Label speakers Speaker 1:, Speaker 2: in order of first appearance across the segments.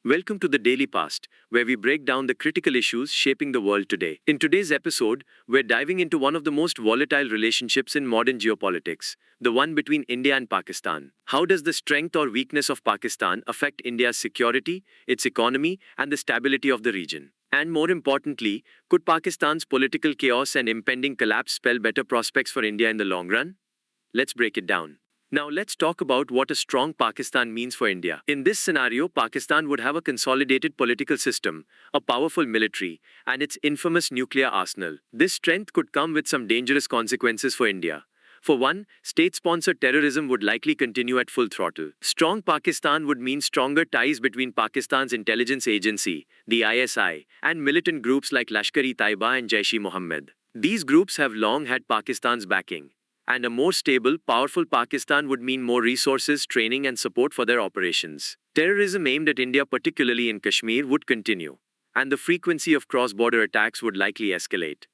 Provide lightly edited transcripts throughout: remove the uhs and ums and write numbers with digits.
Speaker 1: Welcome to the Daily Past, where we break down the critical issues shaping the world today. In today's episode, we're diving into one of the most volatile relationships in modern geopolitics, the one between India and Pakistan. How does the strength or weakness of Pakistan affect India's security, its economy, and the stability of the region? And more importantly, could Pakistan's political chaos and impending collapse spell better prospects for India in the long run? Let's break it down. Now let's talk about what a strong Pakistan means for India. In this scenario, Pakistan would have a consolidated political system, a powerful military, and its infamous nuclear arsenal. This strength could come with some dangerous consequences for India. For one, state-sponsored terrorism would likely continue at full throttle. Strong Pakistan would mean stronger ties between Pakistan's intelligence agency, the ISI, and militant groups like Lashkar-e-Taiba and Jaish-e-Mohammed. These groups have long had Pakistan's backing. And a more stable, powerful Pakistan would mean more resources, training, and support for their operations. Terrorism aimed at India, particularly in Kashmir, would continue, and the frequency of cross-border attacks would likely escalate.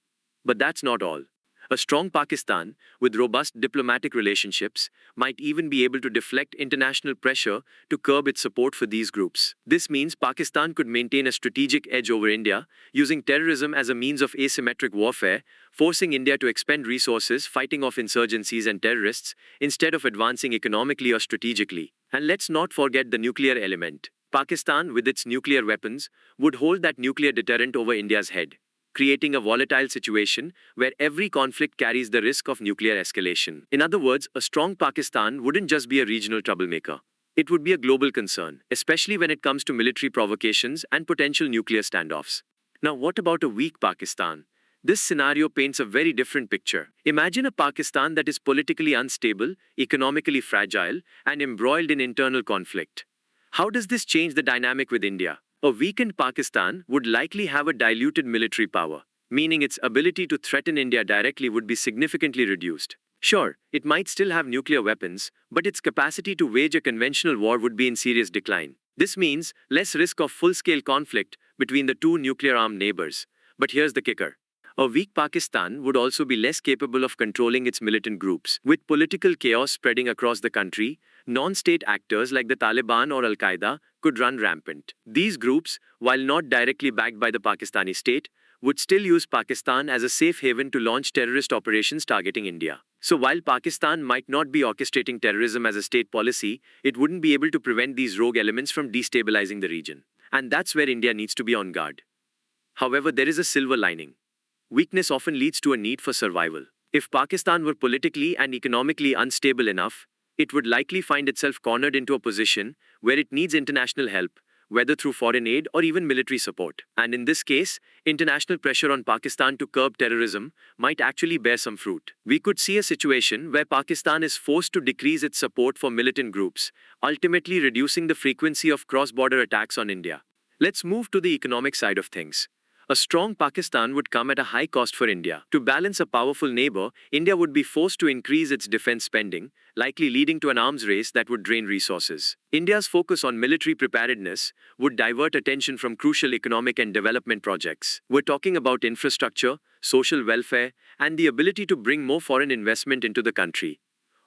Speaker 1: But that's not all. A strong Pakistan, with robust diplomatic relationships, might even be able to deflect international pressure to curb its support for these groups. This means Pakistan could maintain a strategic edge over India, using terrorism as a means of asymmetric warfare, forcing India to expend resources fighting off insurgencies and terrorists, instead of advancing economically or strategically. And let's not forget the nuclear element. Pakistan, with its nuclear weapons, would hold that nuclear deterrent over India's head, creating a volatile situation where every conflict carries the risk of nuclear escalation. In other words, a strong Pakistan wouldn't just be a regional troublemaker. It would be a global concern, especially when it comes to military provocations and potential nuclear standoffs. Now, what about a weak Pakistan? This scenario paints a very different picture. Imagine a Pakistan that is politically unstable, economically fragile, and embroiled in internal conflict. How does this change the dynamic with India? A weakened Pakistan would likely have a diluted military power, meaning its ability to threaten India directly would be significantly reduced. Sure, it might still have nuclear weapons, but its capacity to wage a conventional war would be in serious decline. This means less risk of full-scale conflict between the two nuclear-armed neighbors. But here's the kicker. A weak Pakistan would also be less capable of controlling its militant groups. With political chaos spreading across the country, non-state actors like the Taliban or Al-Qaeda could run rampant. These groups, while not directly backed by the Pakistani state, would still use Pakistan as a safe haven to launch terrorist operations targeting India. So while Pakistan might not be orchestrating terrorism as a state policy, it wouldn't be able to prevent these rogue elements from destabilizing the region. And that's where India needs to be on guard. However, there is a silver lining. Weakness often leads to a need for survival. If Pakistan were politically and economically unstable enough, it would likely find itself cornered into a position where it needs international help, whether through foreign aid or even military support. And in this case, international pressure on Pakistan to curb terrorism might actually bear some fruit. We could see a situation where Pakistan is forced to decrease its support for militant groups, ultimately reducing the frequency of cross-border attacks on India. Let's move to the economic side of things. A strong Pakistan would come at a high cost for India. To balance a powerful neighbor, India would be forced to increase its defense spending, likely leading to an arms race that would drain resources. India's focus on military preparedness would divert attention from crucial economic and development projects. We're talking about infrastructure, social welfare, and the ability to bring more foreign investment into the country.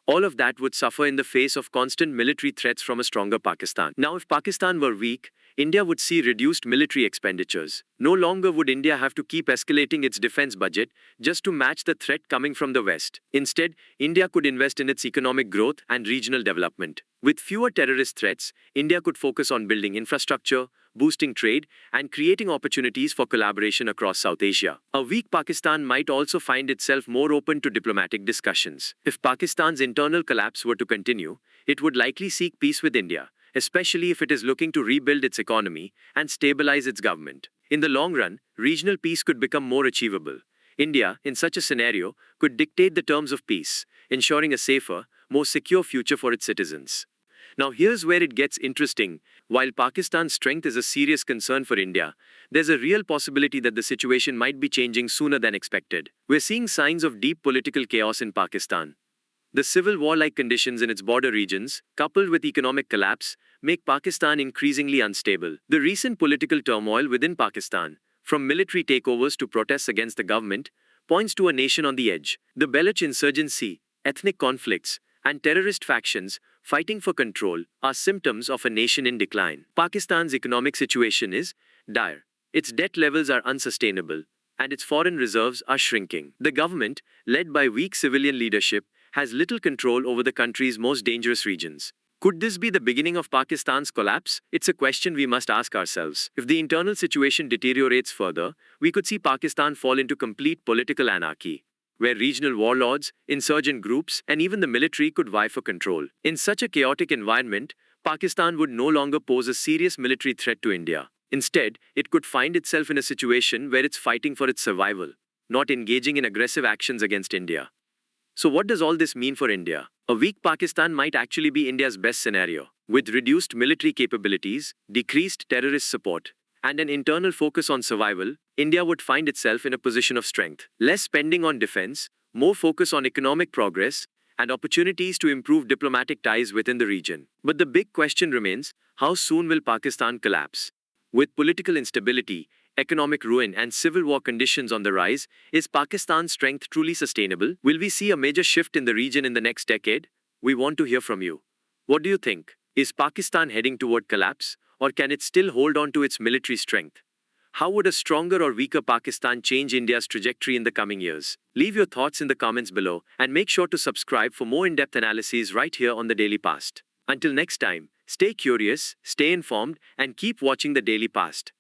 Speaker 1: All of that would suffer in the face of constant military threats from a stronger Pakistan. Now, if Pakistan were weak, India would see reduced military expenditures. No longer would India have to keep escalating its defense budget just to match the threat coming from the West. Instead, India could invest in its economic growth and regional development. With fewer terrorist threats, India could focus on building infrastructure, boosting trade, and creating opportunities for collaboration across South Asia. A weak Pakistan might also find itself more open to diplomatic discussions. If Pakistan's internal collapse were to continue, it would likely seek peace with India, especially if it is looking to rebuild its economy and stabilize its government. In the long run, regional peace could become more achievable. India, in such a scenario, could dictate the terms of peace, ensuring a safer, more secure future for its citizens. Now here's where it gets interesting. While Pakistan's strength is a serious concern for India, there's a real possibility that the situation might be changing sooner than expected. We're seeing signs of deep political chaos in Pakistan. The civil war-like conditions in its border regions, coupled with economic collapse, make Pakistan increasingly unstable. The recent political turmoil within Pakistan, from military takeovers to protests against the government, points to a nation on the edge. The Baloch insurgency, ethnic conflicts, and terrorist factions fighting for control are symptoms of a nation in decline. Pakistan's economic situation is dire. Its debt levels are unsustainable, and its foreign reserves are shrinking. The government, led by weak civilian leadership, has little control over the country's most dangerous regions. Could this be the beginning of Pakistan's collapse? It's a question we must ask ourselves. If the internal situation deteriorates further, we could see Pakistan fall into complete political anarchy, where regional warlords, insurgent groups, and even the military could vie for control. In such a chaotic environment, Pakistan would no longer pose a serious military threat to India. Instead, it could find itself in a situation where it's fighting for its survival, not engaging in aggressive actions against India. So what does all this mean for India? A weak Pakistan might actually be India's best scenario. With reduced military capabilities, decreased terrorist support, and an internal focus on survival, India would find itself in a position of strength. Less spending on defense, more focus on economic progress, and opportunities to improve diplomatic ties within the region. But the big question remains, how soon will Pakistan collapse? With political instability, economic ruin, and civil war conditions on the rise, is Pakistan's strength truly sustainable? Will we see a major shift in the region in the next decade? We want to hear from you. What do you think? Is Pakistan heading toward collapse, or can it still hold on to its military strength? How would a stronger or weaker Pakistan change India's trajectory in the coming years? Leave your thoughts in the comments below, and make sure to subscribe for more in-depth analyses right here on the Daily Past. Until next time, stay curious, stay informed, and keep watching the Daily Past.